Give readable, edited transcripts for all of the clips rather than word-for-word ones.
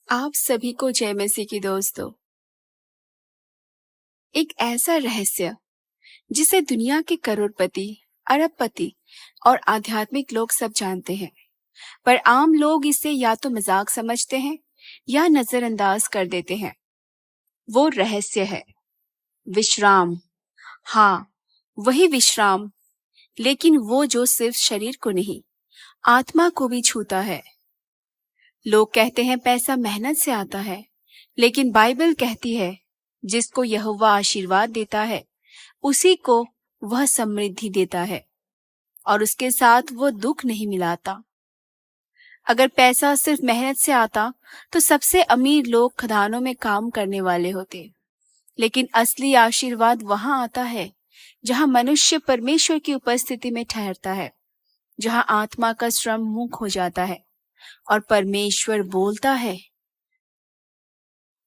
आप सभी को जय मसीह की दोस्तों। एक ऐसा रहस्य जिसे दुनिया के करोड़पति, अरबपति और आध्यात्मिक लोग सब जानते हैं, पर आम लोग इसे या तो मजाक समझते हैं या नजरअंदाज कर देते हैं। वो रहस्य है विश्राम। हाँ, वही विश्राम, लेकिन वो जो सिर्फ शरीर को नहीं, आत्मा को भी छूता है। लोग कहते हैं पैसा मेहनत से आता है, लेकिन बाइबल कहती है जिसको यहोवा आशीर्वाद देता है उसी को वह समृद्धि देता है, और उसके साथ वो दुख नहीं मिलाता। अगर पैसा सिर्फ मेहनत से आता तो सबसे अमीर लोग खदानों में काम करने वाले होते, लेकिन असली आशीर्वाद वहां आता है जहां मनुष्य परमेश्वर की उपस्थिति में ठहरता है, जहां आत्मा का श्रम मुक्त हो जाता है और परमेश्वर बोलता है।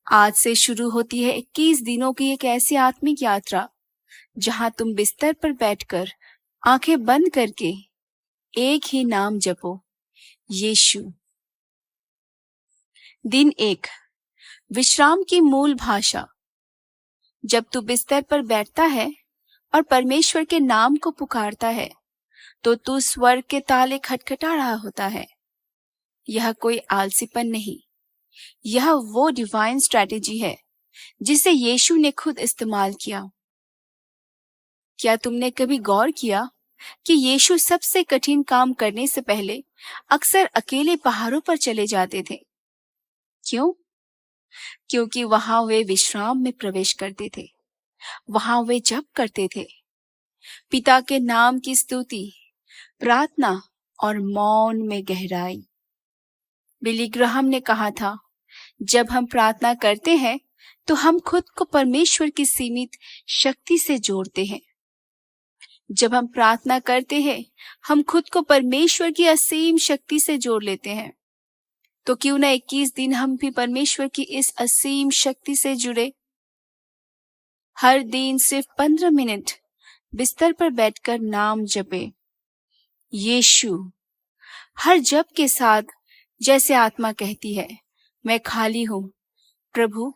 आज से शुरू होती है 21 दिनों की एक ऐसी आत्मिक यात्रा जहां तुम बिस्तर पर बैठकर आंखें बंद करके एक ही नाम जपो, यीशु। दिन 1, विश्राम की मूल भाषा। जब तू बिस्तर पर बैठता है और परमेश्वर के नाम को पुकारता है तो तू स्वर्ग के ताले खटखटा रहा होता है। यह कोई आलसीपन नहीं, यह वो डिवाइन स्ट्रैटेजी है जिसे यीशु ने खुद इस्तेमाल किया। क्या तुमने कभी गौर किया कि यीशु सबसे कठिन काम करने से पहले अक्सर अकेले पहाड़ों पर चले जाते थे? क्यों? क्योंकि वहां वे विश्राम में प्रवेश करते थे। वहां वे जप करते थे, पिता के नाम की स्तुति, प्रार्थना और मौन में गहराई। बिली ग्राहम ने कहा था, जब हम प्रार्थना करते हैं तो हम खुद को परमेश्वर की सीमित शक्ति से जोड़ते हैं। जब हम प्रार्थना करते हैं हम खुद को परमेश्वर की असीम शक्ति से जोड़ लेते हैं। तो क्यों ना 21 दिन हम भी परमेश्वर की इस असीम शक्ति से जुड़े। हर दिन सिर्फ 15 मिनट बिस्तर पर बैठकर नाम जपे, यीशु। हर जप के साथ जैसे आत्मा कहती है, मैं खाली हूं, प्रभु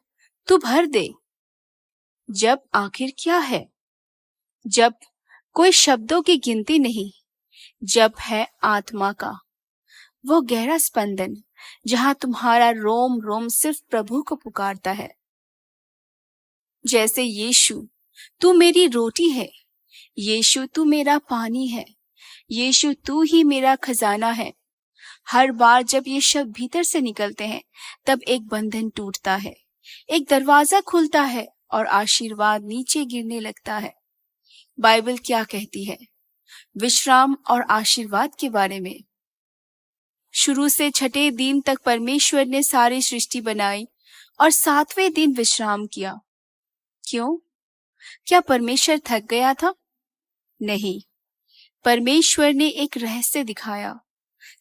तू भर दे। जप आखिर क्या है? जप कोई शब्दों की गिनती नहीं, जप है आत्मा का वो गहरा स्पंदन जहां तुम्हारा रोम रोम सिर्फ प्रभु को पुकारता है। जैसे यीशु तू मेरी रोटी है, यीशु तू मेरा पानी है, यीशु तू ही मेरा खजाना है। हर बार जब ये शब्द भीतर से निकलते हैं तब एक बंधन टूटता है, एक दरवाजा खुलता है और आशीर्वाद नीचे गिरने लगता है। बाइबल क्या कहती है विश्राम और आशीर्वाद के बारे में? शुरू से 6ठे दिन तक परमेश्वर ने सारी सृष्टि बनाई और 7वें दिन विश्राम किया। क्यों? क्या परमेश्वर थक गया था? नहीं, परमेश्वर ने एक रहस्य दिखाया।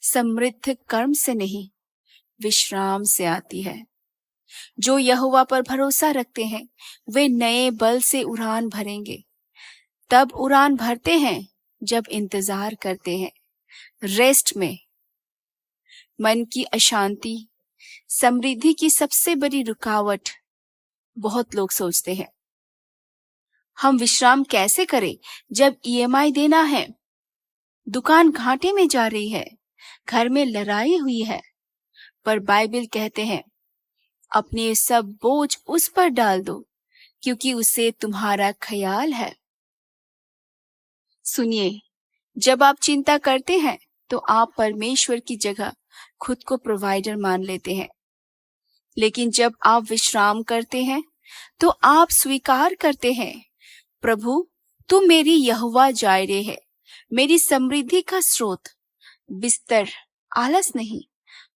समृद्ध कर्म से नहीं, विश्राम से आती है। जो यहोवा पर भरोसा रखते हैं वे नए बल से उड़ान भरेंगे। तब उड़ान भरते हैं जब इंतजार करते हैं, रेस्ट में। मन की अशांति समृद्धि की सबसे बड़ी रुकावट। बहुत लोग सोचते हैं, हम विश्राम कैसे करें जब ईएमआई देना है, दुकान घाटे में जा रही है, घर में लड़ाई हुई है। पर बाइबल कहते हैं, अपने सब बोझ उस पर डाल दो क्योंकि उसे तुम्हारा ख्याल है। सुनिए, जब आप चिंता करते हैं तो आप परमेश्वर की जगह खुद को प्रोवाइडर मान लेते हैं। लेकिन जब आप विश्राम करते हैं तो आप स्वीकार करते हैं, प्रभु तू मेरी यहोवा जायरे है, मेरी समृद्धि का स्रोत। बिस्तर आलस नहीं,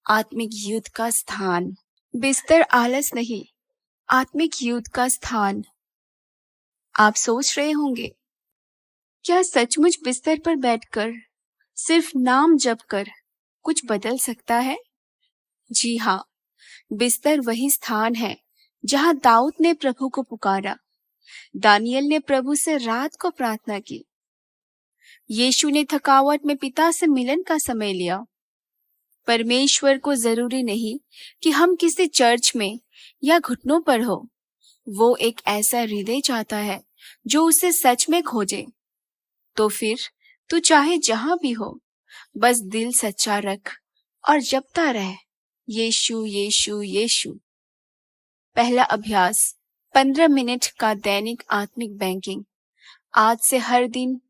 आत्मिक युद्ध का स्थान। बिस्तर आलस नहीं, आत्मिक युद्ध का स्थान। आप सोच रहे होंगे, क्या सचमुच बिस्तर पर बैठकर सिर्फ नाम जप कर कुछ बदल सकता है? जी हाँ, बिस्तर वही स्थान है जहां दाऊद ने प्रभु को पुकारा, दानियल ने प्रभु से रात को प्रार्थना की, यीशु ने थकावट में पिता से मिलन का समय लिया, परमेश्वर को जरूरी नहीं कि हम किसी चर्च में या घुटनों पर हो। वो एक ऐसा हृदय चाहता है जो उसे सच में खोजे। तो फिर तू चाहे जहां भी हो, बस दिल सच्चा रख और जपता रह, यीशु यीशु यीशु। पहला अभ्यास, 15 मिनट का दैनिक आत्मिक बैंकिंग। आज से हर दिन।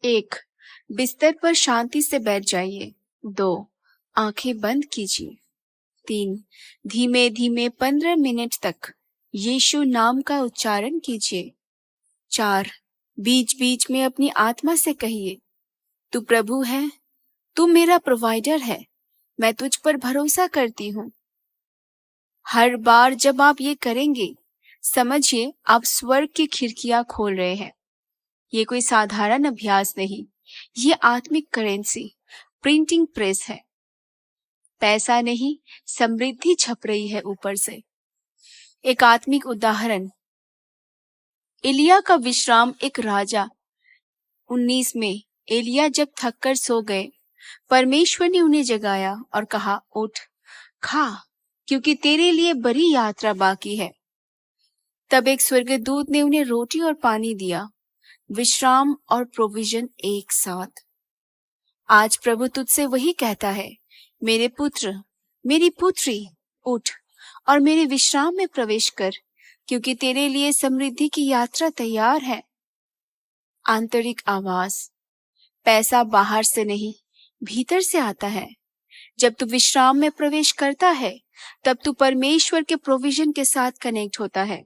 1. बिस्तर पर शांति से बैठ जाइए। 2. आंखें बंद कीजिए। 3. धीमे धीमे 15 मिनट तक यीशु नाम का उच्चारण कीजिए। 4. बीच बीच में अपनी आत्मा से कहिए, तू प्रभु है, तू मेरा प्रोवाइडर है, मैं तुझ पर भरोसा करती हूँ। हर बार जब आप ये करेंगे, समझिए आप स्वर्ग की खिड़कियां खोल रहे हैं। ये कोई साधारण अभ्यास नहीं, ये आत्मिक करेंसी, प्रिंटिंग प्रेस है। पैसा नहीं, समृद्धि छप रही है ऊपर से। एक आत्मिक उदाहरण, एलिया का विश्राम। एक राजा। 19 में एलिया जब थककर सो गए, परमेश्वर ने उन्हें जगाया और कहा, उठ, खा, क्योंकि तेरे लिए बड़ी यात्रा बाकी है। तब एक स्वर्गदूत ने उन्हें रोटी और पानी दिया, विश्राम और प्रोविजन एक साथ। आज प्रभु तुझसे वही कहता है, मेरे पुत्र, मेरी पुत्री, उठ और मेरे विश्राम में प्रवेश कर, क्योंकि तेरे लिए समृद्धि की यात्रा तैयार है। आंतरिक आवाज, पैसा बाहर से नहीं, भीतर से आता है। जब तू विश्राम में प्रवेश करता है, तब तू परमेश्वर के प्रोविजन के साथ कनेक्ट होता है।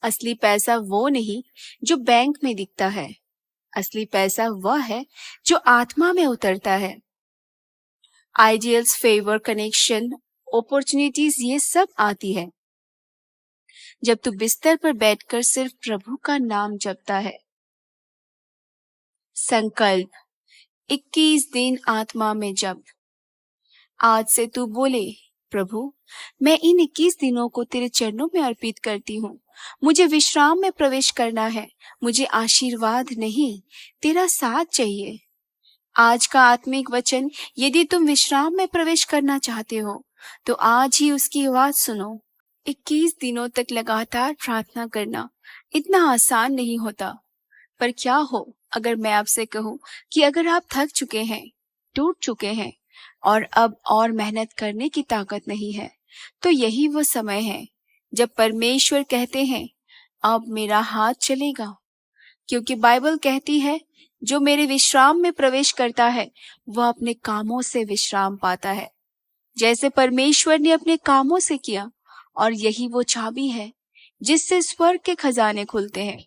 असली पैसा वो नहीं जो बैंक में दिखता है, असली पैसा वह है जो आत्मा में उतरता है। आइडियल्स, फेवर, कनेक्शन, अपॉर्चुनिटीज, ये सब आती है जब तू बिस्तर पर बैठकर सिर्फ प्रभु का नाम जपता है। संकल्प, 21 दिन आत्मा में जप। आज से तू बोले, प्रभु, मैं इन 21 दिनों को तेरे चरणों में अर्पित करती हूँ। मुझे विश्राम में प्रवेश करना है। मुझे आशीर्वाद नहीं, तेरा साथ चाहिए। आज का आत्मिक वचन, यदि तुम विश्राम में प्रवेश करना चाहते हो, तो आज ही उसकी आवाज सुनो। 21 दिनों तक लगातार प्रार्थना करना इतना आसान नहीं होता। पर क्या हो अगर मैं आपसे कहूँ कि अगर आप थक चुके हैं, टूट चुके हैं और अब और मेहनत करने की ताकत नहीं है, तो यही वो समय है जब परमेश्वर कहते हैं, अब मेरा हाथ चलेगा। क्योंकि बाइबल कहती है, जो मेरे विश्राम में प्रवेश करता है, वह अपने कामों से विश्राम पाता है, जैसे परमेश्वर ने अपने कामों से किया। और यही वो चाबी है जिससे स्वर्ग के खजाने खुलते हैं।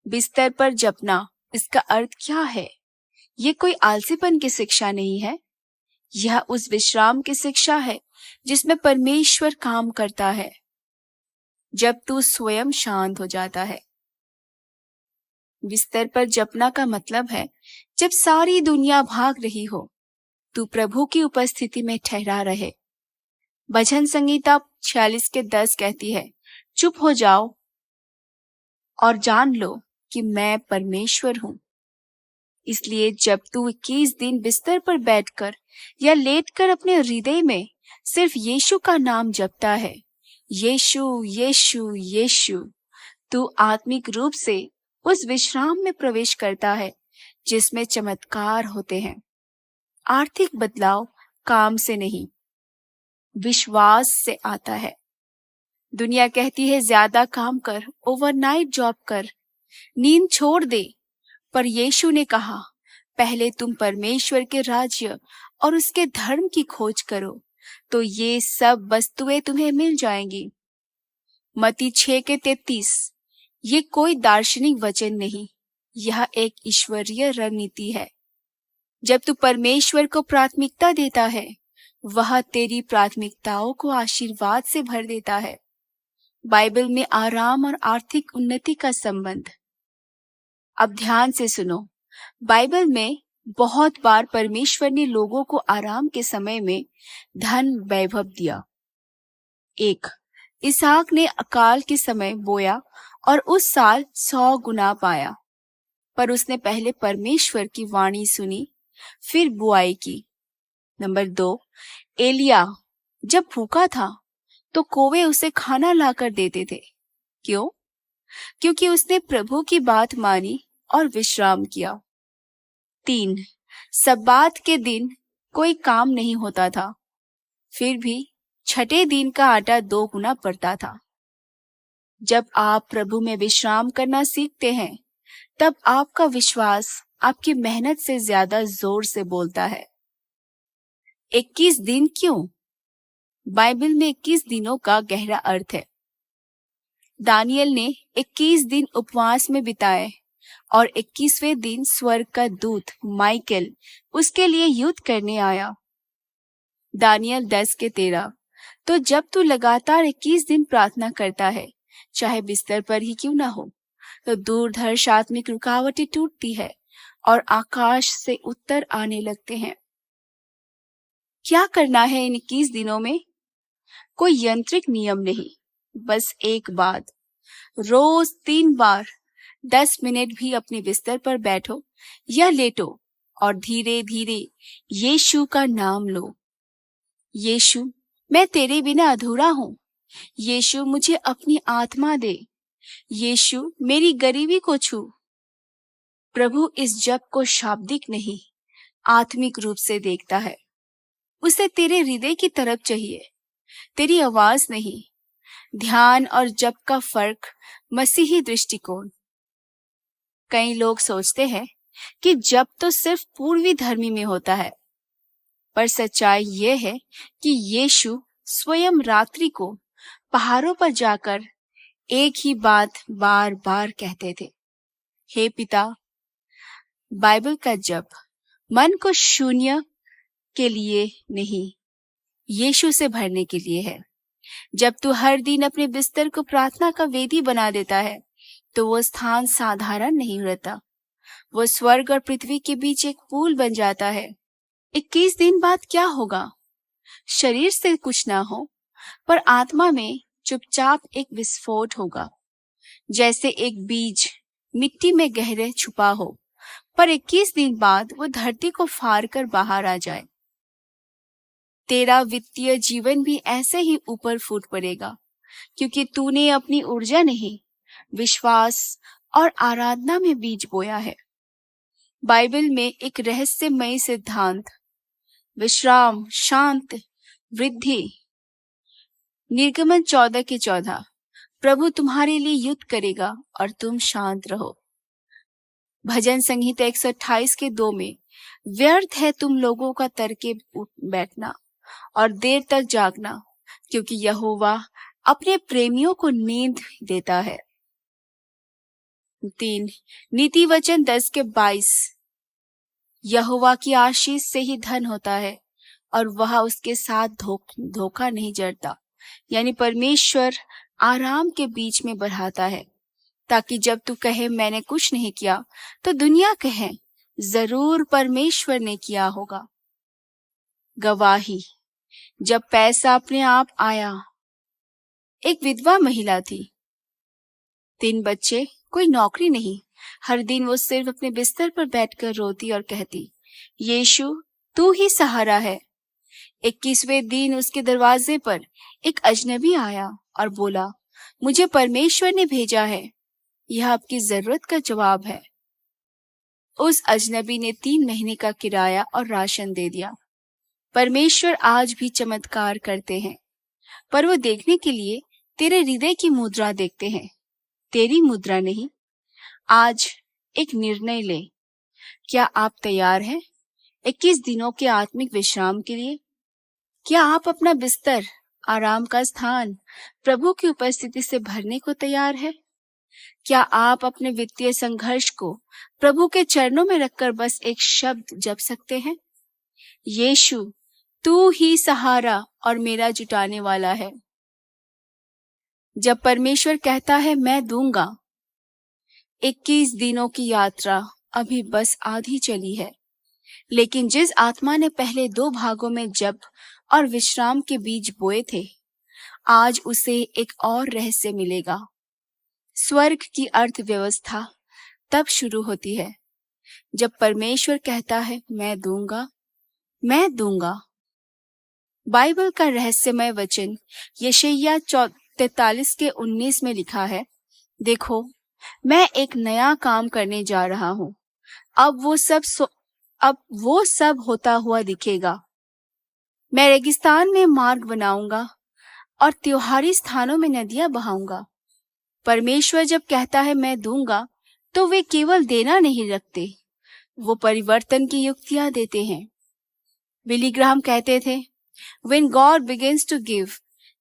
बिस्तर पर जपना, इसका अर्थ क्या है? ये कोई आलसीपन की शिक्षा नहीं है, यह उस विश्राम की शिक्षा है जिसमें परमेश्वर काम करता है जब तू स्वयं शांत हो जाता है। बिस्तर पर जपना का मतलब है जब सारी दुनिया भाग रही हो, तू प्रभु की उपस्थिति में ठहरा रहे। भजन संगीता 46:10 कहती है, चुप हो जाओ और जान लो कि मैं परमेश्वर हूँ। इसलिए जब तू 21 दिन बिस्तर पर बैठकर या लेटकर अपने हृदय में सिर्फ यीशु का नाम जपता है, यीशु यीशु यीशु, तू आत्मिक रूप से उस विश्राम में प्रवेश करता है जिसमें चमत्कार होते हैं। आर्थिक बदलाव काम से नहीं, विश्वास से आता है। दुनिया कहती है ज्यादा काम कर, ओवरनाइट जॉब कर, नींद छोड़ दे, पर यीशु ने कहा, पहले तुम परमेश्वर के राज्य और उसके धर्म की खोज करो, तो ये सब वस्तुएं तुम्हें मिल जाएंगी। मत्ती 6:33। ये कोई दार्शनिक वचन नहीं, यह एक ईश्वरीय रणनीति है। जब तू परमेश्वर को प्राथमिकता देता है, वह तेरी प्राथमिकताओं को आशीर्वाद से भर देता है। बाइबल में आराम और आर्थिक उन्नति का संबंध। अब ध्यान से सुनो, बाइबल में बहुत बार परमेश्वर ने लोगों को आराम के समय में धन वैभव दिया। 1. इसहाक ने अकाल के समय बोया और उस साल 100 गुना पाया। पर उसने पहले परमेश्वर की वाणी सुनी, फिर बुआई की। नंबर 2, एलिया जब भूखा था तो कौवे उसे खाना लाकर देते थे। क्यों? क्योंकि उसने प्रभु की बात मानी और विश्राम किया। 3, सब्बात के दिन कोई काम नहीं होता था, फिर भी छठे दिन का आटा 2 गुना पड़ता था। जब आप प्रभु में विश्राम करना सीखते हैं, तब आपका विश्वास आपकी मेहनत से ज्यादा जोर से बोलता है। 21 दिन क्यों? बाइबल में 21 दिनों का गहरा अर्थ है। दानियल ने 21 दिन उपवास में बिताए और 21वें दिन स्वर्ग का दूत माइकल उसके लिए युद्ध करने आया। दानियल 10:13। तो जब तू लगातार 21 दिन प्रार्थना करता है, चाहे बिस्तर पर ही क्यों ना हो, तो दूरदर्श आत्मिक रुकावटें टूटती है और आकाश से उत्तर आने लगते हैं। क्या करना है इन 21 दिनों में? कोई यांत्रिक नियम नहीं, बस एक बात, रोज 3 बार 10 मिनट भी अपने बिस्तर पर बैठो या लेटो और धीरे धीरे यीशु का नाम लो। यीशु, मैं तेरे बिना अधूरा हूँ। यीशु, मुझे अपनी आत्मा दे। यीशु, मेरी गरीबी को छू। प्रभु इस जप को शाब्दिक नहीं, आत्मिक रूप से देखता है। उसे तेरे हृदय की तरफ चाहिए, तेरी आवाज नहीं। ध्यान और जप का फर्क, मसीही दृष्टिकोण। कई लोग सोचते हैं कि जप तो सिर्फ पूर्वी धर्मी में होता है, पर सच्चाई यह है कि यीशु स्वयं रात्रि को पहाड़ों पर जाकर एक ही बात बार बार कहते थे, हे पिता। बाइबल का जप मन को शून्य के लिए नहीं, यीशु से भरने के लिए है। जब तू हर दिन अपने बिस्तर को प्रार्थना का वेदी बना देता है, तो वो स्थान साधारण नहीं रहता, वो स्वर्ग और पृथ्वी के बीच एक पुल बन जाता है। 21 दिन बाद क्या होगा? शरीर से कुछ ना हो, पर आत्मा में चुपचाप एक विस्फोट होगा, जैसे एक बीज मिट्टी में गहरे छुपा हो, पर 21 दिन बाद वो धरती को फाड़ कर बाहर आ जाए। तेरा वित्तीय जीवन भी ऐसे ही ऊपर फूट पड़ेगा, क्योंकि तूने अपनी ऊर्जा नहीं, विश्वास और आराधना में बीज बोया है। बाइबल में एक रहस्यमय सिद्धांत, विश्राम, शांत, वृद्धि। निर्गमन 14:14, प्रभु तुम्हारे लिए युद्ध करेगा और तुम शांत रहो। भजन संहिता 128:2 में, व्यर्थ है तुम लोगों का तड़के उठ बैठना और देर तक जागना, क्योंकि यहोवा अपने प्रेमियों को नींद देता है। 3, नीति वचन 10:22, यहोवा की आशीष से ही धन होता है और वह उसके साथ धोखा नहीं जड़ता। यानी परमेश्वर आराम के बीच में बढ़ाता है, ताकि जब तू कहे मैंने कुछ नहीं किया, तो दुनिया कहे जरूर परमेश्वर ने किया होगा। गवाही, जब पैसा अपने आप आया। एक विधवा महिला थी, 3 बच्चे, कोई नौकरी नहीं। हर दिन वो सिर्फ अपने बिस्तर पर बैठकर रोती और कहती, यीशु तू ही सहारा है। 21वें दिन उसके दरवाजे पर एक अजनबी आया और बोला, मुझे परमेश्वर ने भेजा है, यह आपकी जरूरत का जवाब है। उस अजनबी ने 3 महीने का किराया और राशन दे दिया। परमेश्वर आज भी चमत्कार करते हैं, पर वो देखने के लिए तेरे हृदय की मुद्रा देखते हैं, तेरी मुद्रा नहीं। आज एक निर्णय ले, क्या आप तैयार हैं 21 दिनों के आत्मिक विश्राम के लिए? क्या आप अपना बिस्तर, आराम का स्थान प्रभु की उपस्थिति से भरने को तैयार है? क्या आप अपने वित्तीय संघर्ष को प्रभु के चरणों में रखकर बस एक शब्द जप सकते हैं, यीशु तू ही सहारा और मेरा जुटाने वाला है। जब परमेश्वर कहता है मैं दूंगा, 21 दिनों की यात्रा अभी बस आधी चली है, लेकिन जिस आत्मा ने पहले 2 भागों में जप और विश्राम के बीज बोए थे, आज उसे एक और रहस्य मिलेगा। स्वर्ग की अर्थव्यवस्था तब शुरू होती है जब परमेश्वर कहता है मैं दूंगा, मैं दूंगा। बाइबल का रहस्यमय वचन यशायाह 43:19 में लिखा है, देखो मैं एक नया काम करने जा रहा हूँ, अब वो सब होता हुआ दिखेगा। मैं रेगिस्तान में मार्ग बनाऊंगा और त्योहारी स्थानों में नदियां बहाऊंगा। परमेश्वर जब कहता है मैं दूंगा, तो वे केवल देना नहीं रखते, वो परिवर्तन की युक्तियां देते हैं। बिली ग्राहम कहते थे, When God begins to give,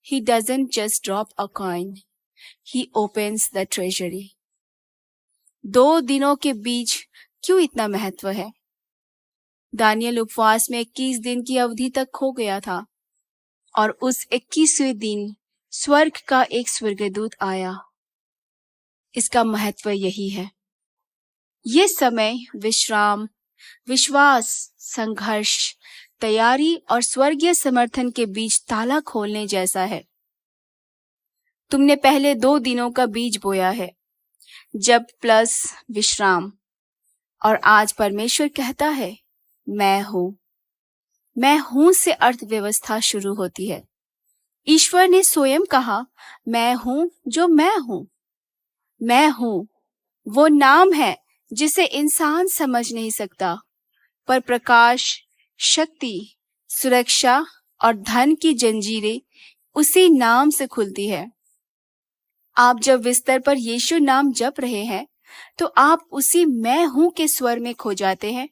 He doesn't just drop a coin, He opens the treasury. 2 दिनों के बीच क्यों इतना महत्व है? दानियल उपवास में 21 दिन की अवधि तक खो गया था और उस 21वें दिन स्वर्ग का एक स्वर्गदूत आया। इसका महत्व यही है। ये समय विश्राम, विश्वास, संघर्ष, तैयारी और स्वर्गीय समर्थन के बीच ताला खोलने जैसा है। तुमने पहले 2 दिनों का बीज बोया है, जब प्लस विश्राम, और आज परमेश्वर कहता है मैं हूं से अर्थव्यवस्था शुरू होती है। ईश्वर ने स्वयं कहा, मैं हूं जो मैं हूं। मैं हूं वो नाम है जिसे इंसान समझ नहीं सकता, पर प्रकाश, शक्ति, सुरक्षा और धन की जंजीरें उसी नाम से खुलती है। आप जब बिस्तर पर यीशु नाम जप रहे हैं, तो आप उसी मैं हूं के स्वर में खो जाते हैं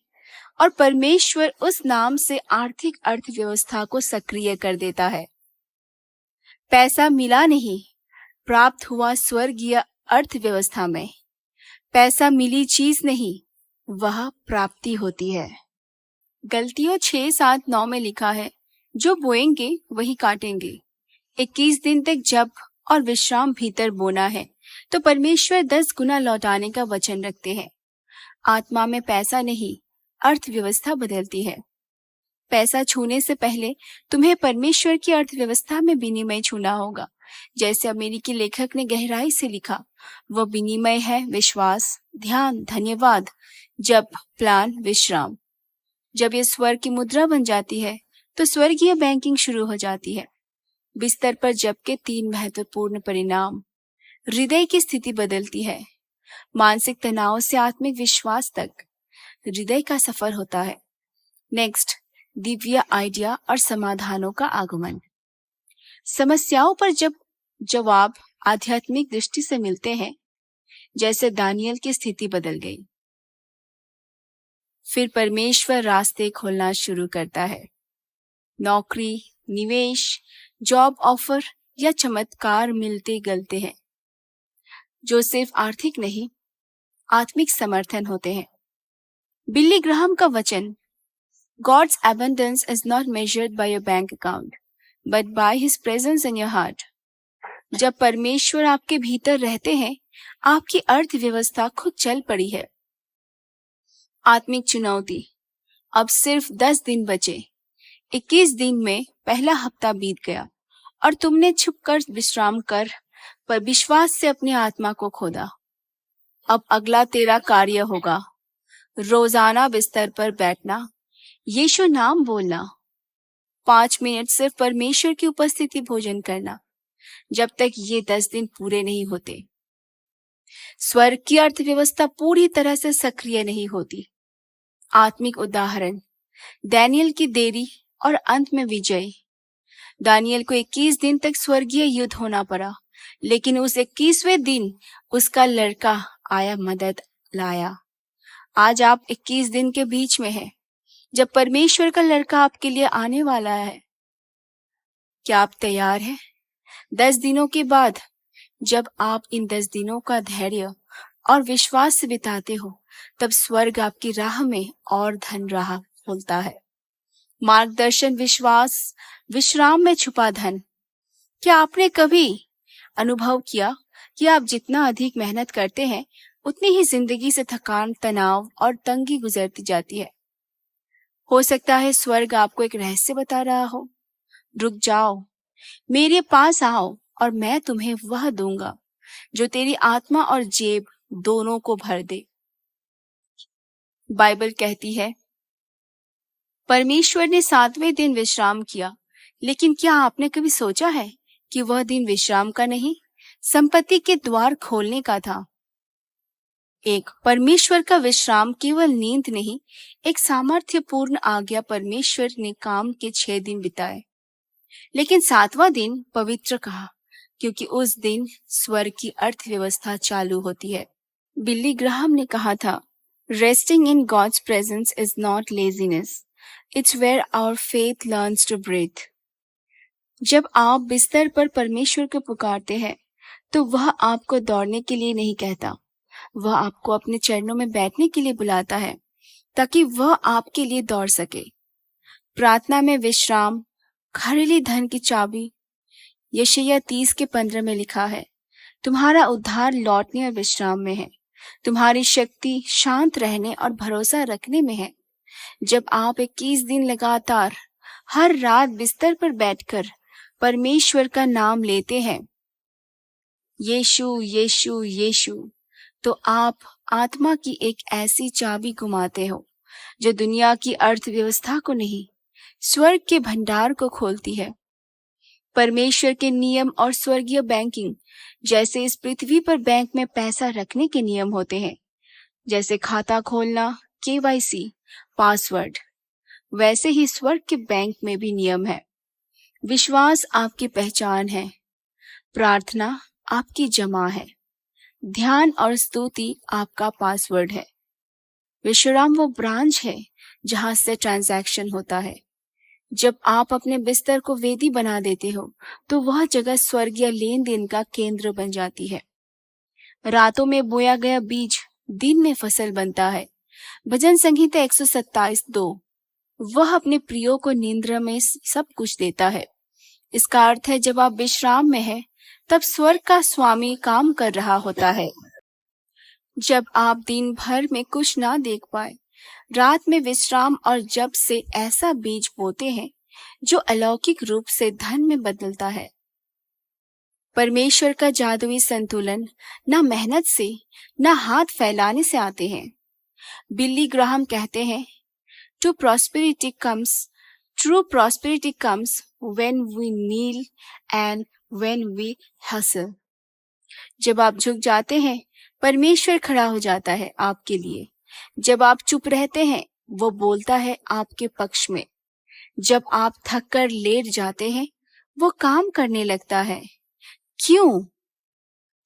और परमेश्वर उस नाम से आर्थिक अर्थव्यवस्था को सक्रिय कर देता है। पैसा मिला नहीं, प्राप्त हुआ स्वर्गीय अर्थव्यवस्था में। पैसा मिली चीज नहीं, वह प्राप्ति होती है। गलतियों 6:7-9 में लिखा है, जो बोएंगे वही काटेंगे। 21 दिन तक जप और विश्राम भीतर बोना है, तो परमेश्वर 10 गुना लौटाने का वचन रखते हैं। आत्मा में पैसा नहीं, अर्थव्यवस्था बदलती है। पैसा छूने से पहले तुम्हें परमेश्वर की अर्थव्यवस्था में विनिमय छूना होगा। जैसे अमेरिकी लेखक ने गहराई से लिखा, वह विनिमय है विश्वास, ध्यान, धन्यवाद, जप, प्लान, विश्राम। जब ये स्वर्ग की मुद्रा बन जाती है, तो स्वर्गीय बैंकिंग शुरू हो जाती है। बिस्तर पर जप के 3 महत्वपूर्ण परिणाम। हृदय की स्थिति बदलती है। मानसिक तनाव से आत्मिक विश्वास तक हृदय का सफर होता है। नेक्स्ट, दिव्य आइडिया और समाधानों का आगमन। समस्याओं पर जब जवाब आध्यात्मिक दृष्टि से मिलते हैं, जैसे दानियल की स्थिति बदल गई, फिर परमेश्वर रास्ते खोलना शुरू करता है। नौकरी, निवेश, जॉब ऑफर या चमत्कार मिलते गलते हैं, जो सिर्फ आर्थिक नहीं, आत्मिक समर्थन होते हैं। बिली ग्राहम का वचन, God's abundance is not measured by your bank account, but by His presence in your heart. जब परमेश्वर आपके भीतर रहते हैं, आपकी अर्थव्यवस्था खुद चल पड़ी है। आत्मिक चुनौती, अब सिर्फ 10 दिन बचे। 21 दिन में पहला हफ्ता बीत गया और तुमने छुपकर विश्राम कर पर विश्वास से अपनी आत्मा को खोदा। अब अगला तेरा कार्य होगा, रोजाना बिस्तर पर बैठना, यीशु नाम बोलना, 5 मिनट सिर्फ परमेश्वर की उपस्थिति भोजन करना, जब तक ये 10 दिन पूरे नहीं होते। स्वर्ग की अर्थव्यवस्था पूरी तरह से सक्रिय नहीं होती। आत्मिक उदाहरण, दानियल की देरी और अंत में विजय। दानियल को 21 दिन तक स्वर्गीय युद्ध होना पड़ा, लेकिन उस 21वें दिन उसका लड़का आया, मदद लाया। आज आप 21 दिन के बीच में हैं, जब परमेश्वर का लड़का आपके लिए आने वाला है। क्या आप तैयार हैं? 10 दिनों के बाद, जब आप इन 10 दिनों का धैर्य और विश्वास से बिताते हो, तब स्वर्ग आपकी राह में और धन राह खोलता है। मार्गदर्शन, विश्वास, विश्राम में छुपा धन। क्या आपने कभी अनुभव किया कि आप जितना अधिक मेहनत करते हैं, उतनी ही जिंदगी से थकान, तनाव और तंगी गुजरती जाती है? हो सकता है स्वर्ग आपको एक रहस्य बता रहा हो, रुक जाओ, मेरे पास आओ और मैं तुम्हें वह दूंगा जो तेरी आत्मा और जेब दोनों को भर दे। बाइबल कहती है, परमेश्वर ने 7वें दिन विश्राम किया। लेकिन क्या आपने कभी सोचा है कि वह दिन विश्राम का नहीं, संपत्ति के द्वार खोलने का था? एक परमेश्वर का विश्राम केवल नींद नहीं, एक सामर्थ्यपूर्ण आज्ञा। परमेश्वर ने काम के 6 दिन बिताए, लेकिन 7वां दिन पवित्र कहा, क्योंकि उस दिन स्वर्ग की अर्थव्यवस्था चालू होती है। बिली ग्राहम ने कहा था, resting in God's presence is not laziness, it's where our faith learns to breathe. जब आप बिस्तर पर परमेश्वर को पुकारते हैं, तो वह आपको दौड़ने के लिए नहीं कहता, वह आपको अपने चरणों में बैठने के लिए बुलाता है, ताकि वह आपके लिए दौड़ सके। प्रार्थना में विश्राम घरेलू धन की चाबी। यशायाह 30:15 में लिखा है, तुम्हारा उद्धार लौटने और विश्राम में है, तुम्हारी शक्ति शांत रहने और भरोसा रखने में है। जब आप 21 दिन लगातार हर रात बिस्तर पर बैठकर परमेश्वर का नाम लेते हैं, यीशु यीशु यीशु, तो आप आत्मा की एक ऐसी चाबी घुमाते हो जो दुनिया की अर्थव्यवस्था को नहीं, स्वर्ग के भंडार को खोलती है। परमेश्वर के नियम और स्वर्गीय बैंकिंग, जैसे इस पृथ्वी पर बैंक में पैसा रखने के नियम होते हैं, जैसे खाता खोलना, KYC, पासवर्ड, वैसे ही स्वर्ग के बैंक में भी नियम है। विश्वास आपकी पहचान है, प्रार्थना आपकी जमा है, ध्यान और स्तुति आपका पासवर्ड है। विश्राम वो ब्रांच है जहां से ट्रांजैक्शन होता है। जब आप अपने बिस्तर को वेदी बना देते हो, तो वह जगह स्वर्गीय लेन देन का केंद्र बन जाती है। रातों में बोया गया बीज दिन में फसल बनता है। भजन संहिता 127:2। वह अपने प्रियो को निंद्रा में सब कुछ देता है। इसका अर्थ है, जब आप विश्राम में हैं, तब स्वर्ग का स्वामी काम कर रहा होता है। जब आप दिन भर में कुछ ना देख पाए, रात में विश्राम और जब से ऐसा बीज बोते हैं जो अलौकिक रूप से धन में बदलता है। परमेश्वर का जादुई संतुलन ना मेहनत से, ना हाथ फैलाने से आते हैं। बिली ग्राहम कहते हैं, true prosperity comes when we kneel and when we hustle. जब आप झुक जाते हैं, परमेश्वर खड़ा हो जाता है आपके लिए। जब आप चुप रहते हैं, वो बोलता है आपके पक्ष में। जब आप थक कर लेट जाते हैं, वो काम करने लगता है। क्यों?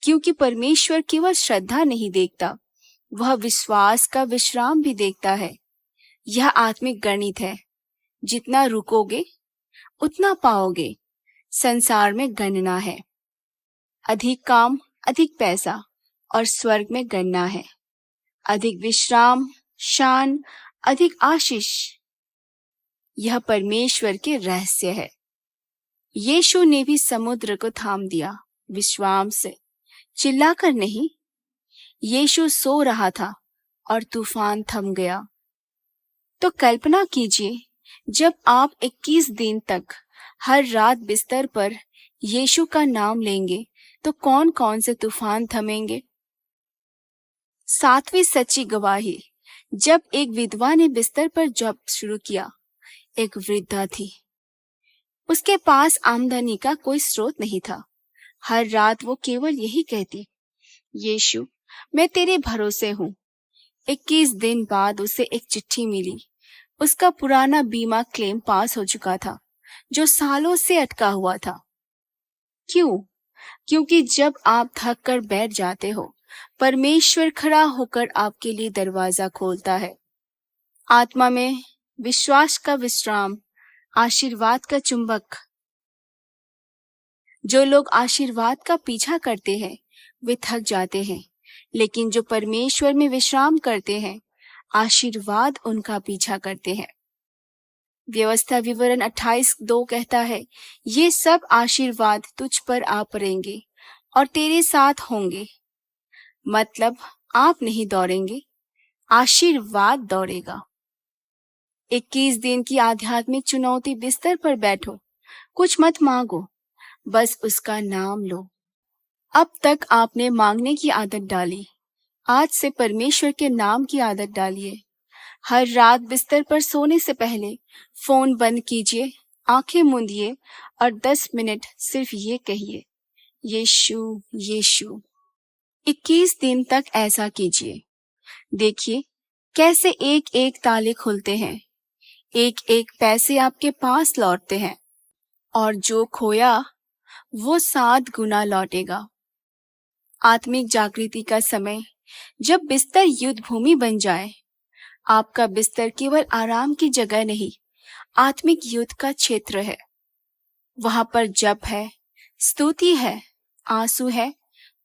क्योंकि परमेश्वर केवल श्रद्धा नहीं देखता, वह विश्वास का विश्राम भी देखता है। यह आत्मिक गणित है, जितना रुकोगे उतना पाओगे। संसार में गणना है, अधिक काम, अधिक पैसा, और स्वर्ग में गणना है, अधिक विश्राम, शान, अधिक आशीष। यह परमेश्वर के रहस्य है। यीशु ने भी समुद्र को थाम दिया, विश्राम से, चिल्लाकर नहीं। यीशु सो रहा था और तूफान थम गया। तो कल्पना कीजिए, जब आप 21 दिन तक हर रात बिस्तर पर यीशु का नाम लेंगे, तो कौन कौन से तूफान थमेंगे। 7वीं सच्ची गवाही। जब एक विधवा ने बिस्तर पर जप शुरू किया, एक वृद्धा थी, उसके पास आमदनी का कोई स्रोत नहीं था। हर रात वो केवल यही कहती, यीशु मैं तेरे भरोसे हूँ। 21 दिन बाद उसे एक चिट्ठी मिली। उसका पुराना बीमा क्लेम पास हो चुका था, जो सालों से अटका हुआ था। क्यों? क्योंकि जब आप थक कर बैठ जाते हो, परमेश्वर खड़ा होकर आपके लिए दरवाजा खोलता है। आत्मा में विश्वास का विश्राम, आशीर्वाद का चुंबक। जो लोग आशीर्वाद का पीछा करते हैं, वे थक जाते हैं, लेकिन जो परमेश्वर में विश्राम करते हैं, आशीर्वाद उनका पीछा करते हैं। व्यवस्था विवरण 28:2 कहता है, ये सब आशीर्वाद तुझ पर आ पड़ेंगे और तेरे साथ होंगे। मतलब आप नहीं दौड़ेंगे, आशीर्वाद दौड़ेगा। 21 दिन की आध्यात्मिक चुनौती। बिस्तर पर बैठो, कुछ मत मांगो, बस उसका नाम लो। अब तक आपने मांगने की आदत डाली, आज से परमेश्वर के नाम की आदत डालिए। हर रात बिस्तर पर सोने से पहले फोन बंद कीजिए, आंखें मूंदिए और 10 मिनट सिर्फ ये कहिए, यीशु यीशु। 21 दिन तक ऐसा कीजिए। देखिए कैसे एक एक ताले खुलते हैं, एक एक पैसे आपके पास लौटते हैं और जो खोया वो 7 गुना लौटेगा। आत्मिक जागृति का समय जब बिस्तर युद्ध भूमि बन जाए। आपका बिस्तर केवल आराम की जगह नहीं, आत्मिक युद्ध का क्षेत्र है। वहां पर जप है, स्तुति है, आंसू है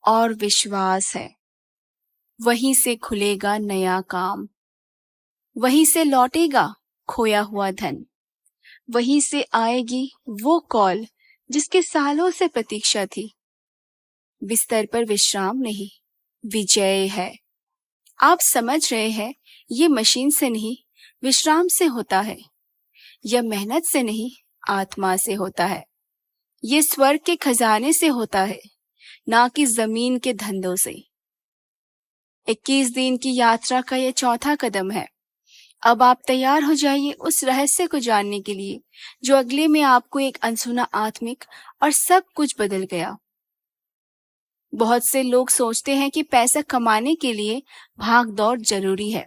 और विश्वास है। वहीं से खुलेगा नया काम, वहीं से लौटेगा खोया हुआ धन, वहीं से आएगी वो कॉल जिसके सालों से प्रतीक्षा थी। बिस्तर पर विश्राम नहीं, विजय है। आप समझ रहे हैं, ये मशीन से नहीं, विश्राम से होता है। यह मेहनत से नहीं, आत्मा से होता है। ये स्वर्ग के खजाने से होता है, ना कि जमीन के धंधों से। 21 दिन की यात्रा का यह चौथा कदम है। अब आप तैयार हो जाइए उस रहस्य को जानने के लिए जो अगले में आपको एक अनसुना आत्मिक और सब कुछ बदल गया। बहुत से लोग सोचते हैं कि पैसा कमाने के लिए भाग दौड़ जरूरी है,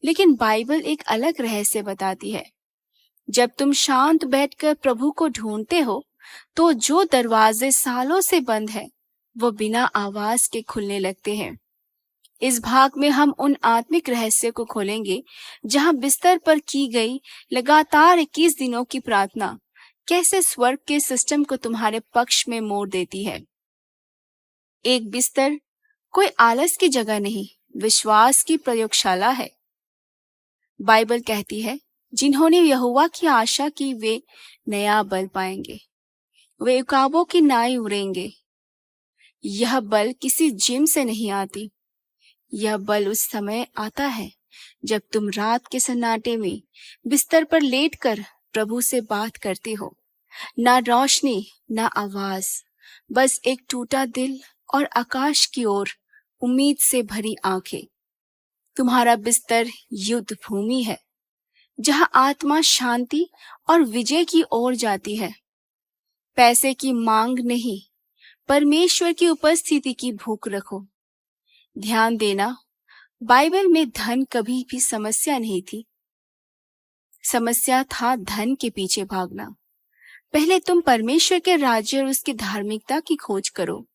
लेकिन बाइबल एक अलग रहस्य बताती है। जब तुम शांत बैठकर प्रभु को ढूंढते हो, तो जो दरवाजे सालों से बंद हैं, वो बिना आवाज के खुलने लगते हैं। इस भाग में हम उन आत्मिक रहस्य को खोलेंगे जहां बिस्तर पर की गई लगातार 21 दिनों की प्रार्थना कैसे स्वर्ग के सिस्टम को तुम्हारे पक्ष में मोड़ देती है। एक बिस्तर कोई आलस की जगह नहीं, विश्वास की प्रयोगशाला है। बाइबल कहती है, जिन्होंने यहोवा की आशा की वे नया बल पाएंगे, वे उकाबों की नाई उड़ेंगे। यह बल किसी जिम से नहीं आती, यह बल उस समय आता है जब तुम रात के सन्नाटे में बिस्तर पर लेटकर प्रभु से बात करते हो। ना रोशनी, ना आवाज, बस एक टूटा दिल और आकाश की ओर उम्मीद से भरी आंखें। तुम्हारा बिस्तर युद्ध भूमि है, जहां आत्मा शांति और विजय की ओर जाती है। पैसे की मांग नहीं, परमेश्वर की उपस्थिति की भूख रखो। ध्यान देना, बाइबल में धन कभी भी समस्या नहीं थी। समस्या था धन के पीछे भागना। पहले तुम परमेश्वर के राज्य और उसकी धार्मिकता की खोज करो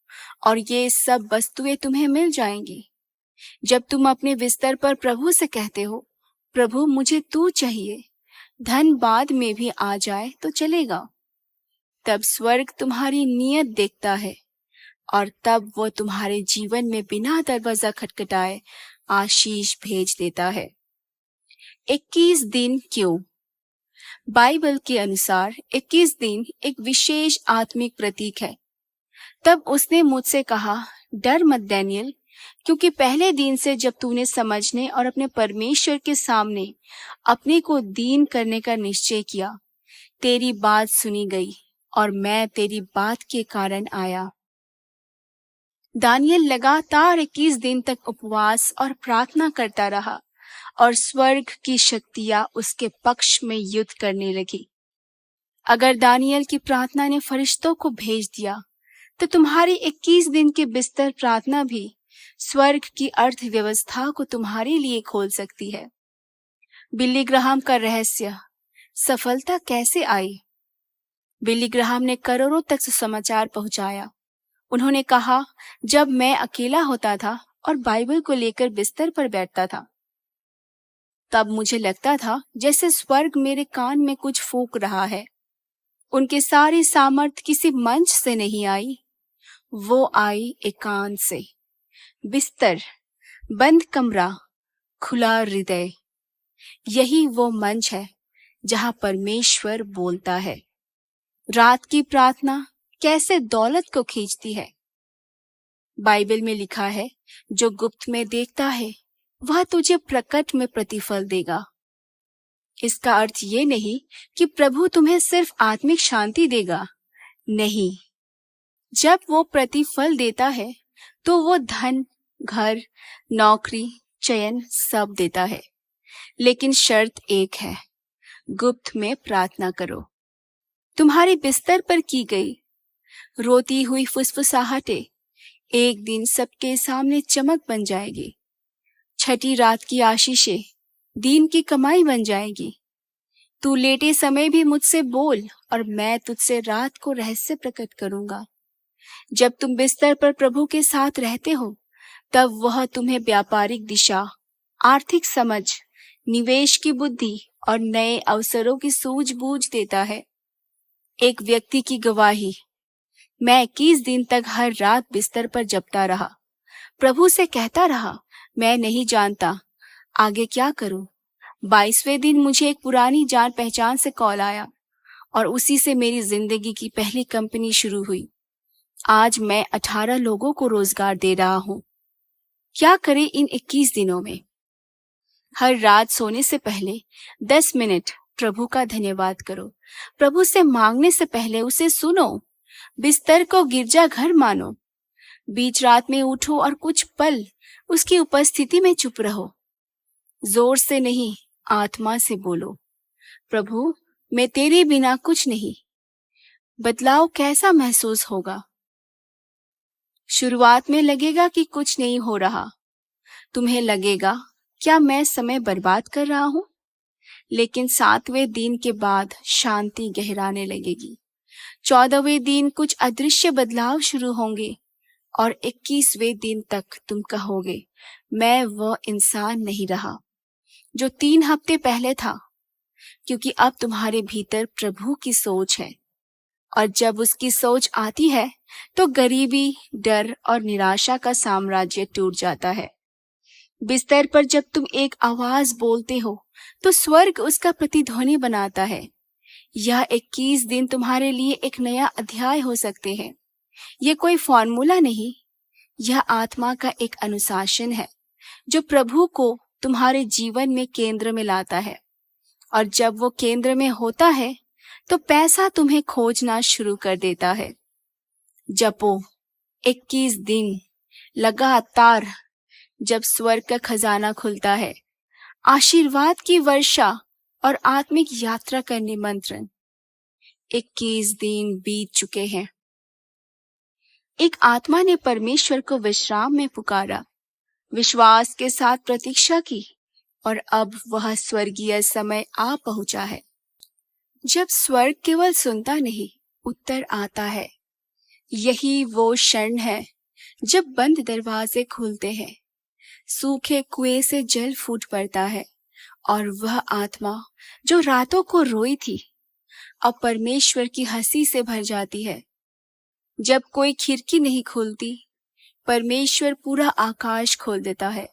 और ये सब वस्तुएं तुम्हें मिल जाएंगी। जब तुम अपने बिस्तर पर प्रभु से कहते हो, प्रभु मुझे तू चाहिए, धन बाद में भी आ जाए तो चलेगा, तब स्वर्ग तुम्हारी नीयत देखता है और तब वो तुम्हारे जीवन में बिना दरवाजा खटखटाए आशीष भेज देता है। 21 दिन क्यों? बाइबल के अनुसार 21 दिन एक विशेष आत्मिक प्रतीक है। तब उसने मुझसे कहा, डर मत डैनियल, क्योंकि पहले दिन से जब तूने समझने और अपने परमेश्वर के सामने अपने को दीन करने का निश्चय किया, तेरी बात सुनी गई और मैं तेरी बात के कारण आया। दानियल लगातार 21 दिन तक उपवास और प्रार्थना करता रहा और स्वर्ग की शक्तियां उसके पक्ष में युद्ध करने लगी। अगर दानियल की प्रार्थना ने फरिश्तों को भेज दिया, तो तुम्हारी 21 दिन की बिस्तर प्रार्थना भी स्वर्ग की अर्थव्यवस्था को तुम्हारे लिए खोल सकती है। बिली ग्राहम का रहस्य, सफलता कैसे आई? बिली ग्राहम ने करोड़ों तक सुसमाचार पहुंचाया। उन्होंने कहा, जब मैं अकेला होता था और बाइबल को लेकर बिस्तर पर बैठता था, तब मुझे लगता था जैसे स्वर्ग मेरे कान में कुछ फूंक रहा है। उनके सारी सामर्थ किसी मंच से नहीं आई, वो आई एकांत से। बिस्तर, बंद कमरा, खुला हृदय, यही वो मंच है जहां परमेश्वर बोलता है। रात की प्रार्थना कैसे दौलत को खींचती है। बाइबल में लिखा है, जो गुप्त में देखता है वह तुझे प्रकट में प्रतिफल देगा। इसका अर्थ ये नहीं कि प्रभु तुम्हें सिर्फ आत्मिक शांति देगा, नहीं। जब वो प्रतिफल देता है तो वो धन, घर, नौकरी, चयन सब देता है। लेकिन शर्त एक है, गुप्त में प्रार्थना करो। तुम्हारे बिस्तर पर की गई रोती हुई फुसफुसाहटें एक दिन सबके सामने चमक बन जाएगी। छठी रात की आशीषें दिन की कमाई बन जाएगी। तू लेटे समय भी मुझसे बोल और मैं तुझसे रात को रहस्य प्रकट करूंगा। जब तुम बिस्तर पर प्रभु के साथ रहते हो, तब वह तुम्हें व्यापारिक दिशा, आर्थिक समझ, निवेश की बुद्धि और नए अवसरों की सूझबूझ देता है। एक व्यक्ति की गवाही, मैं 21 दिन तक हर रात बिस्तर पर जपता रहा, प्रभु से कहता रहा, मैं नहीं जानता आगे क्या करूं। 22वें दिन मुझे एक पुरानी जान पहचान से कॉल आया और उसी से मेरी जिंदगी की पहली कंपनी शुरू हुई। आज मैं 18 लोगों को रोजगार दे रहा हूं। क्या करें इन 21 दिनों में? हर रात सोने से पहले 10 मिनट प्रभु का धन्यवाद करो। प्रभु से मांगने से पहले उसे सुनो। बिस्तर को गिरजाघर मानो। बीच रात में उठो और कुछ पल उसकी उपस्थिति में चुप रहो। जोर से नहीं, आत्मा से बोलो, प्रभु मैं तेरे बिना कुछ नहीं। बदलाव कैसा महसूस होगा? शुरुआत में लगेगा कि कुछ नहीं हो रहा। तुम्हें लगेगा क्या मैं समय बर्बाद कर रहा हूं? लेकिन 7वें दिन के बाद शांति गहराने लगेगी। 14वें दिन कुछ अदृश्य बदलाव शुरू होंगे और 21वें दिन तक तुम कहोगे, मैं वह इंसान नहीं रहा जो 3 हफ्ते पहले था, क्योंकि अब तुम्हारे भीतर प्रभु की सोच है। और जब उसकी सोच आती है तो गरीबी, डर और निराशा का साम्राज्य टूट जाता है। बिस्तर पर जब तुम एक आवाज बोलते हो तो स्वर्ग उसका प्रतिध्वनि बनाता है। यह 21 दिन तुम्हारे लिए एक नया अध्याय हो सकते हैं। यह कोई फॉर्मूला नहीं, यह आत्मा का एक अनुशासन है जो प्रभु को तुम्हारे जीवन में केंद्र में लाता है। और जब वो केंद्र में होता है तो पैसा तुम्हें खोजना शुरू कर देता है। जपो 21 दिन लगातार। जब स्वर्ग का खजाना खुलता है, आशीर्वाद की वर्षा और आत्मिक यात्रा का निमंत्रण। 21 दिन बीत चुके हैं। एक आत्मा ने परमेश्वर को विश्राम में पुकारा, विश्वास के साथ प्रतीक्षा की और अब वह स्वर्गीय समय आ पहुंचा है। जब स्वर्ग केवल सुनता नहीं, उत्तर आता है। यही वो क्षण है जब बंद दरवाजे खुलते हैं, सूखे कुएं से जल फूट पड़ता है और वह आत्मा जो रातों को रोई थी अब परमेश्वर की हंसी से भर जाती है। जब कोई खिड़की नहीं खुलती, परमेश्वर पूरा आकाश खोल देता है।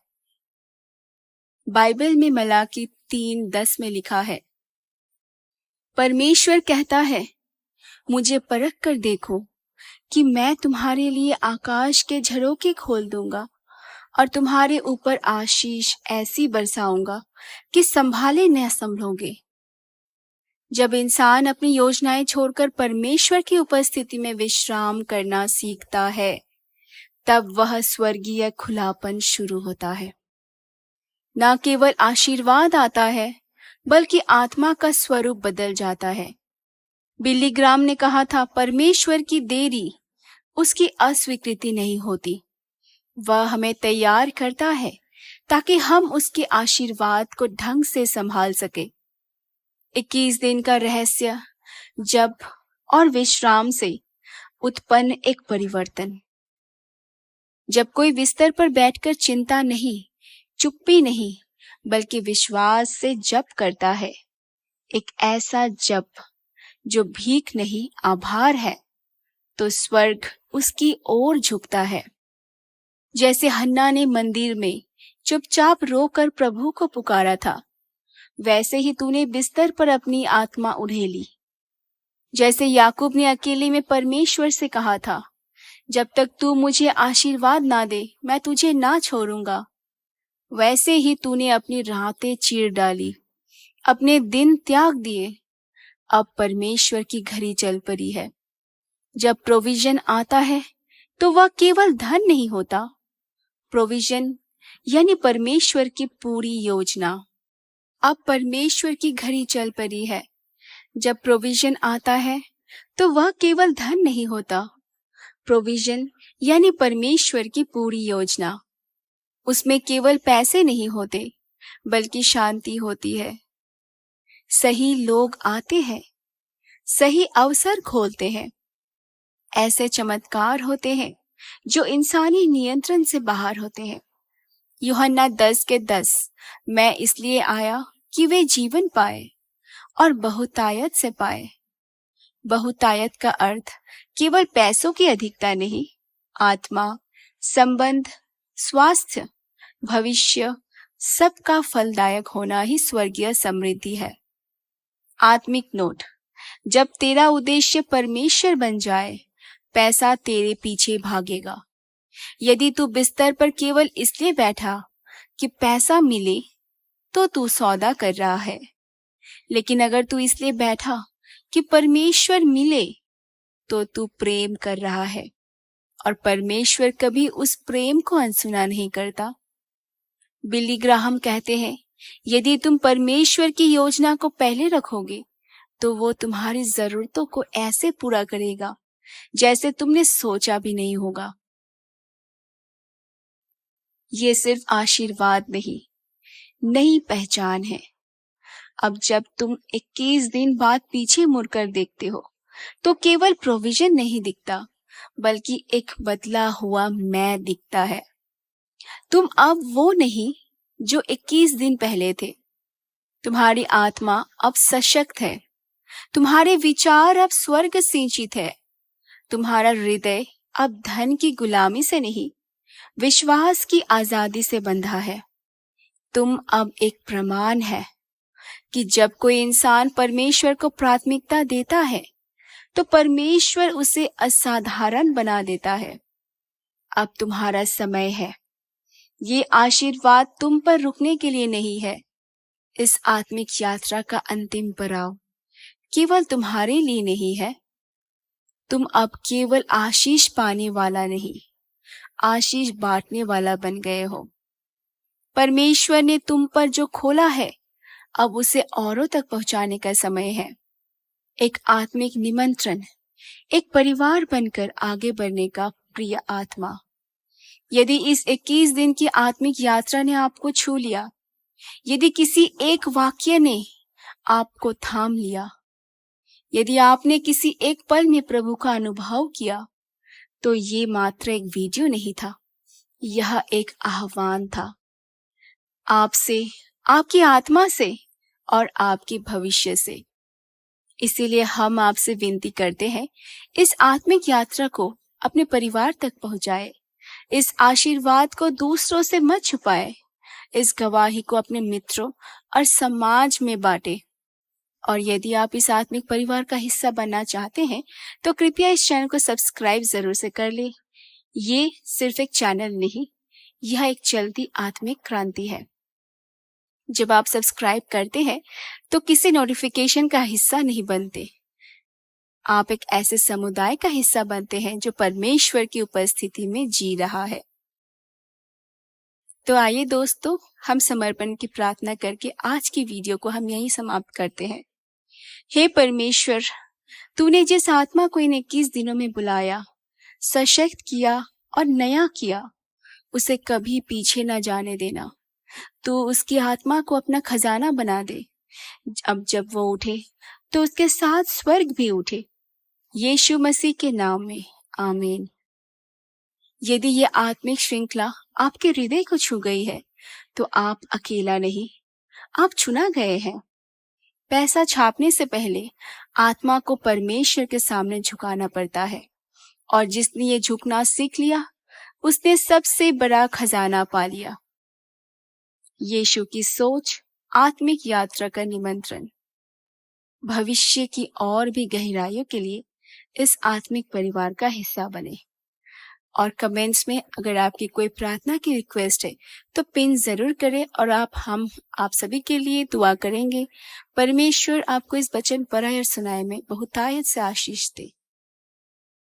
बाइबल में मलाकी 3:10 में लिखा है, परमेश्वर कहता है, मुझे परख कर देखो कि मैं तुम्हारे लिए आकाश के झरोखे खोल दूंगा और तुम्हारे ऊपर आशीष ऐसी बरसाऊंगा कि संभाले न संभलोगे। जब इंसान अपनी योजनाएं छोड़कर परमेश्वर की उपस्थिति में विश्राम करना सीखता है, तब वह स्वर्गीय खुलापन शुरू होता है। न केवल आशीर्वाद आता है, बल्कि आत्मा का स्वरूप बदल जाता है। बिली ग्राम ने कहा था, परमेश्वर की देरी उसकी अस्वीकृति नहीं होती, वह हमें तैयार करता है ताकि हम उसके आशीर्वाद को ढंग से संभाल सके। 21 दिन का रहस्य, जप और विश्राम से उत्पन्न एक परिवर्तन। जब कोई बिस्तर पर बैठकर चिंता नहीं, चुप्पी नहीं, बल्कि विश्वास से जप करता है, एक ऐसा जप जो भीख नहीं आभार है, तो स्वर्ग उसकी ओर झुकता है। जैसे हन्ना ने मंदिर में चुपचाप रोकर प्रभु को पुकारा था, वैसे ही तूने बिस्तर पर अपनी आत्मा उड़ेली। जैसे याकूब ने अकेले में परमेश्वर से कहा था, जब तक तू मुझे आशीर्वाद ना दे मैं तुझे ना छोड़ूंगा, वैसे ही तूने अपनी रातें चीर डाली, अपने दिन त्याग दिए। अब परमेश्वर की घड़ी चल पड़ी है। जब प्रोविजन आता है तो वह केवल धन नहीं होता, प्रोविजन यानी परमेश्वर की पूरी योजना। अब परमेश्वर की घड़ी चल पड़ी है। जब प्रोविजन आता है तो वह केवल धन नहीं होता। प्रोविजन यानी परमेश्वर की पूरी योजना। उसमें केवल पैसे नहीं होते बल्कि शांति होती है। सही लोग आते हैं, सही अवसर खोलते हैं। ऐसे चमत्कार होते हैं जो इंसानी नियंत्रण से बाहर होते हैं। यूहन्ना 10:10 मैं इसलिए आया कि वे जीवन पाए और बहुतायत से पाए। बहुतायत का अर्थ केवल पैसों की अधिकता नहीं, आत्मा, संबंध, स्वास्थ्य, भविष्य सबका फलदायक होना ही स्वर्गीय समृद्धि है। आत्मिक नोट, जब तेरा उद्देश्य परमेश्वर बन जाए, पैसा तेरे पीछे भागेगा। यदि तू बिस्तर पर केवल इसलिए बैठा कि पैसा मिले, तो तू सौदा कर रहा है। लेकिन अगर तू इसलिए बैठा कि परमेश्वर मिले, तो तू प्रेम कर रहा है। और परमेश्वर कभी उस प्रेम को अनसुना नहीं करता। बिली ग्राहम कहते हैं, यदि तुम परमेश्वर की योजना को पहले रखोगे, तो वो तुम्हारी जरूरतों को ऐसे पूरा करेगा जैसे तुमने सोचा भी नहीं होगा। ये सिर्फ आशीर्वाद नहीं, नई पहचान है। अब जब तुम 21 दिन बाद पीछे मुड़कर देखते हो, तो केवल प्रोविजन नहीं दिखता, बल्कि एक बदला हुआ मैं दिखता है। तुम अब वो नहीं जो 21 दिन पहले थे। तुम्हारी आत्मा अब सशक्त है। तुम्हारे विचार अब स्वर्ग सिंचित है। तुम्हारा हृदय अब धन की गुलामी से नहीं, विश्वास की आजादी से बंधा है। तुम अब एक प्रमाण है कि जब कोई इंसान परमेश्वर को प्राथमिकता देता है, तो परमेश्वर उसे असाधारण बना देता है। अब तुम्हारा समय है। ये आशीर्वाद तुम पर रुकने के लिए नहीं है। इस आत्मिक यात्रा का अंतिम पड़ाव केवल तुम्हारे लिए नहीं है। तुम अब केवल आशीष पाने वाला नहीं, आशीष बांटने वाला बन गए हो। परमेश्वर ने तुम पर जो खोला है, अब उसे औरों तक पहुंचाने का समय है। एक आत्मिक निमंत्रण, एक परिवार बनकर आगे बढ़ने का प्रिय आत्मा। यदि इस 21 दिन की आत्मिक यात्रा ने आपको छू लिया, यदि किसी एक वाक्य ने आपको थाम लिया, यदि आपने किसी एक पल में प्रभु का अनुभव किया, तो ये मात्र एक वीडियो नहीं था, यह एक आह्वान था। आपसे, आपकी आत्मा से और आपके भविष्य से। इसीलिए हम आपसे विनती करते हैं, इस आत्मिक यात्रा को अपने परिवार तक पहुंचाए। इस आशीर्वाद को दूसरों से मत छुपाए। इस गवाही को अपने मित्रों और समाज में बांटे। और यदि आप इस आत्मिक परिवार का हिस्सा बनना चाहते हैं, तो कृपया इस चैनल को सब्सक्राइब जरूर से कर ले। ये सिर्फ एक चैनल नहीं, यह एक चलती आत्मिक क्रांति है। जब आप सब्सक्राइब करते हैं, तो किसी नोटिफिकेशन का हिस्सा नहीं बनते। आप एक ऐसे समुदाय का हिस्सा बनते हैं जो परमेश्वर की उपस्थिति में जी रहा है। तो आइए दोस्तों, हम समर्पण की प्रार्थना करके आज की वीडियो को हम यहीं समाप्त करते हैं। हे परमेश्वर, तूने जिस आत्मा को इन 21 दिनों में बुलाया, सशक्त किया और नया किया, उसे कभी पीछे न जाने देना। तू उसकी आत्मा को अपना खजाना बना दे। अब जब वो उठे, तो उसके साथ स्वर्ग भी उठे। यीशु मसीह के नाम में, आमीन। यदि ये आत्मिक श्रृंखला आपके हृदय को छू गई है, तो आप अकेला नहीं, आप चुना गए हैं। पैसा छापने से पहले आत्मा को परमेश्वर के सामने झुकाना पड़ता है, और जिसने ये झुकना सीख लिया, उसने सबसे बड़ा खजाना पा लिया। यीशु की सोच, आत्मिक यात्रा का निमंत्रण। भविष्य की और भी गहराइयों के लिए इस आत्मिक परिवार का हिस्सा बने। और कमेंट्स में अगर आपकी कोई प्रार्थना की रिक्वेस्ट है, तो पिन जरूर करें, और हम आप सभी के लिए दुआ करेंगे। परमेश्वर आपको इस वचन पढ़ाए और सुनाए में बहुतायत से आशीष दे।